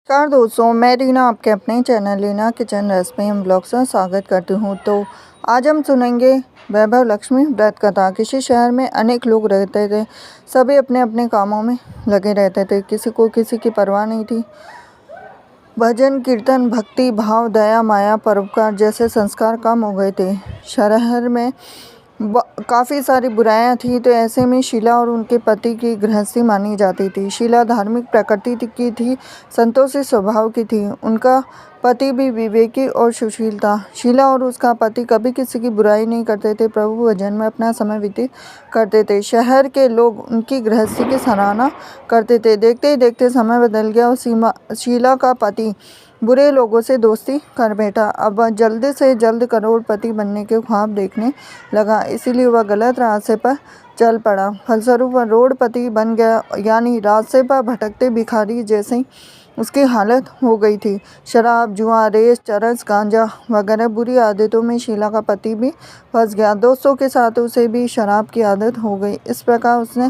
नमस्कार दोस्तों, मैं रीना आपके अपने channel Reena kitchen recipe and blogs में स्वागत करती हूँ। तो आज हम सुनेंगे वैभव लक्ष्मी व्रत कथा। किसी शहर में अनेक लोग रहते थे। सभी अपने अपने कामों में लगे रहते थे। किसी को किसी की परवाह नहीं थी। भजन कीर्तन, भक्ति भाव, दया माया, परोपकार जैसे संस्कार कम हो गए थे। शहर में काफ़ी सारी बुराइयां थी। तो ऐसे में शीला और उनके पति की गृहस्थी मानी जाती थी। शीला धार्मिक प्रकृति की थी, संतोषी स्वभाव की थी। उनका पति भी विवेकी और सुशील था। शीला और उसका पति कभी किसी की बुराई नहीं करते थे। प्रभु भजन में अपना समय व्यतीत करते थे। शहर के लोग उनकी गृहस्थी की सराहना करते थे। देखते ही देखते समय बदल गया और शीला का पति बुरे लोगों से दोस्ती कर बैठा। अब वह जल्द से जल्द करोड़पति बनने के ख्वाब देखने लगा, इसीलिए वह गलत रास्ते पर चल पड़ा। फलस्वरूप वह रोडपति बन गया, यानी रास्ते पर भटकते भिखारी जैसी उसकी हालत हो गई थी। शराब, जुआ, रेस, चरस, गांजा वगैरह बुरी आदतों में शीला का पति भी फंस गया। दोस्तों के साथ उसे भी शराब की आदत हो गई। इस प्रकार उसने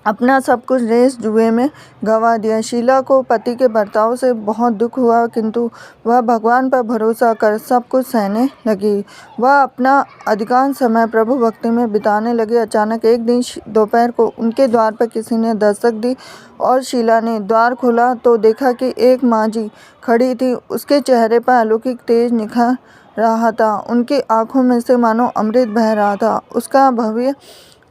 अपना सब कुछ रेस जुए में गंवा दिया। शीला को पति के बर्ताव से बहुत दुख हुआ, किंतु वह भगवान पर भरोसा कर सब कुछ सहने लगी। वह अपना अधिकांश समय प्रभु भक्ति में बिताने लगी। अचानक एक दिन दोपहर को उनके द्वार पर किसी ने दस्तक दी और शीला ने द्वार खोला तो देखा कि एक माँ जी खड़ी थी। उसके चेहरे पर अलौकिक तेज निखर रहा था। उनकी आंखों में से मानो अमृत बह रहा था। उसका भव्य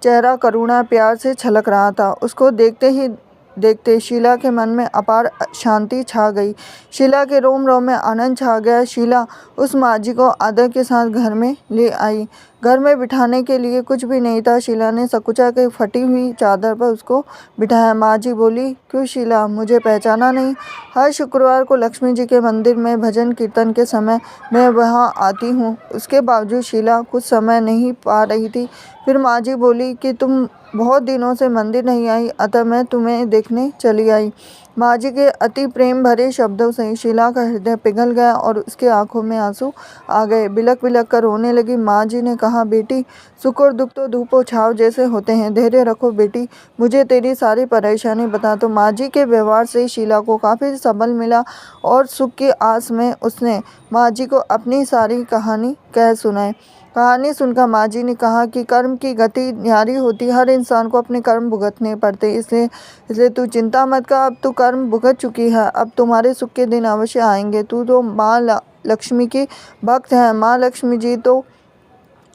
चेहरा करुणा प्यार से छलक रहा था। उसको देखते ही देखते शीला के मन में अपार शांति छा गई। शीला के रोम रोम में आनंद छा गया। शीला उस माँजी को आदर के साथ घर में ले आई। घर में बिठाने के लिए कुछ भी नहीं था। शीला ने सकुचा के फटी हुई चादर पर उसको बिठाया। माँजी बोली, क्यों शीला, मुझे पहचाना नहीं? हर शुक्रवार को लक्ष्मी जी के मंदिर में भजन कीर्तन के समय मैं वहाँ आती हूँ। उसके बावजूद शीला कुछ समय नहीं पा रही थी। फिर माँजी बोली कि तुम बहुत दिनों से मंदिर नहीं आई, अतः मैं तुम्हें देखने चली आई। माँजी के अति प्रेम भरे शब्दों से शीला का हृदय पिघल गया और उसके आंखों में आंसू आ गए। बिलख बिलख कर रोने लगी। माँजी ने कहा, बेटी, सुख और दुख तो धूप और छाव जैसे होते हैं। धैर्य रखो बेटी, मुझे तेरी सारी परेशानी बता। तो माँजी के व्यवहार से शीला को काफ़ी सबल मिला और सुख की आस में उसने माँजी को अपनी सारी कहानी कह सुनाई। कहानी सुनकर माँजी ने कहा कि कर्म की गति न्यारी होती, हर इंसान को अपने कर्म भुगतने पड़ते। इसलिए तू चिंता मत कर, अब तू कर्म भुगत चुकी है। अब तुम्हारे सुख के दिन अवश्य आएंगे। तू तो माँ लक्ष्मी की भक्त है। माँ लक्ष्मी जी तो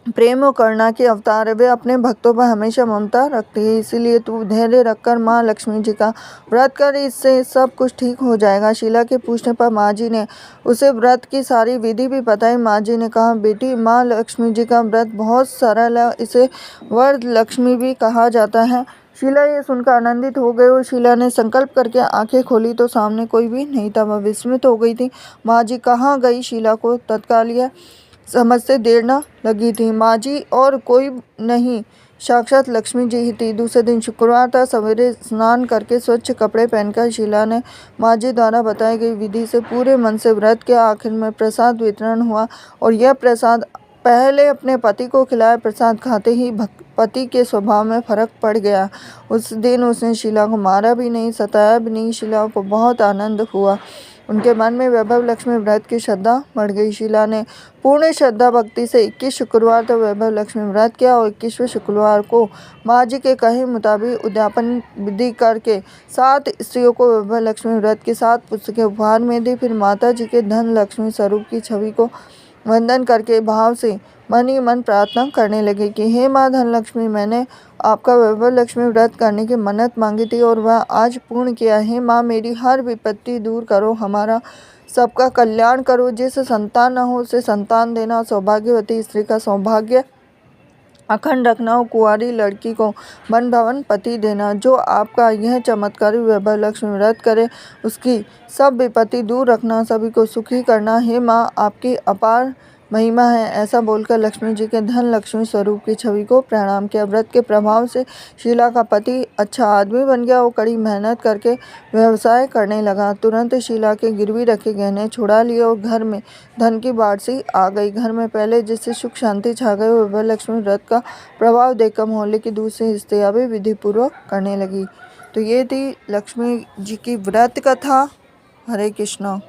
प्रेम और करुणा की अवतार है। वे अपने भक्तों पर हमेशा ममता रखती है। इसीलिए तू धैर्य रखकर माँ लक्ष्मी जी का व्रत कर, इससे सब कुछ ठीक हो जाएगा। शीला के पूछने पर माँ जी ने उसे व्रत की सारी विधि भी बताई। माँ जी ने कहा, बेटी, माँ लक्ष्मी जी का व्रत बहुत सरल है। इसे वरद लक्ष्मी भी कहा जाता है। शीला ये सुनकर आनंदित हो गई और शीला ने संकल्प करके आंखें खोली तो सामने कोई भी नहीं था। वह विस्मित हो गई थी। माँ जी कहाँ गई? शीला को तत्काल यह समझते देर न लगी थी। माँ जी और कोई नहीं, साक्षात लक्ष्मी जी ही थी। दूसरे दिन शुक्रवार था। सवेरे स्नान करके स्वच्छ कपड़े पहनकर शीला ने माँ जी द्वारा बताई गई विधि से पूरे मन से व्रत किया। आखिर में प्रसाद वितरण हुआ और यह प्रसाद पहले अपने पति को खिलाया। प्रसाद खाते ही पति के स्वभाव में फर्क पड़ गया। उस दिन उसने शीला को मारा भी नहीं, सताया भी नहीं। शीला को बहुत आनंद हुआ। उनके मन में वैभव लक्ष्मी व्रत की श्रद्धा बढ़ गई। शीला ने पूर्ण श्रद्धा भक्ति से 21 शुक्रवार तक वैभव लक्ष्मी व्रत किया और 21वें शुक्रवार को माँ जी के कहे मुताबिक उद्यापन विधि करके 7 स्त्रियों को वैभव लक्ष्मी व्रत की 7 पुस्तकें उपहार में दी। फिर माता जी के धन लक्ष्मी स्वरूप की छवि को वंदन करके भाव से मन ही मन प्रार्थना करने लगे कि हे माँ धनलक्ष्मी, मैंने आपका वैभव लक्ष्मी व्रत करने की मन्नत मांगी थी और वह आज पूर्ण किया है। माँ, मेरी हर विपत्ति दूर करो, हमारा सबका कल्याण करो। जिसे संतान न हो उसे संतान देना, सौभाग्यवती स्त्री का सौभाग्य अखंड रखना और कुंवारी लड़की को मन भवन पति देना। जो आपका यह चमत्कारी वैभव लक्ष्मी व्रत करे उसकी सब विपत्ति दूर रखना, सभी को सुखी करना। हे माँ, आपकी अपार महिमा है। ऐसा बोलकर लक्ष्मी जी के धन लक्ष्मी स्वरूप की छवि को प्रणाम किया। व्रत के प्रभाव से शीला का पति अच्छा आदमी बन गया और कड़ी मेहनत करके व्यवसाय करने लगा। तुरंत शीला के गिरवी रखे गहने छुड़ा लिए और घर में धन की बाढ़ सी आ गई। घर में पहले जिससे सुख शांति छा गई, वह लक्ष्मी व्रत का प्रभाव देखकर मोहल्ले की दूसरी स्त्रियां भी विधि पूर्वक करने लगी। तो ये थी लक्ष्मी जी की व्रत कथा। हरे कृष्णा।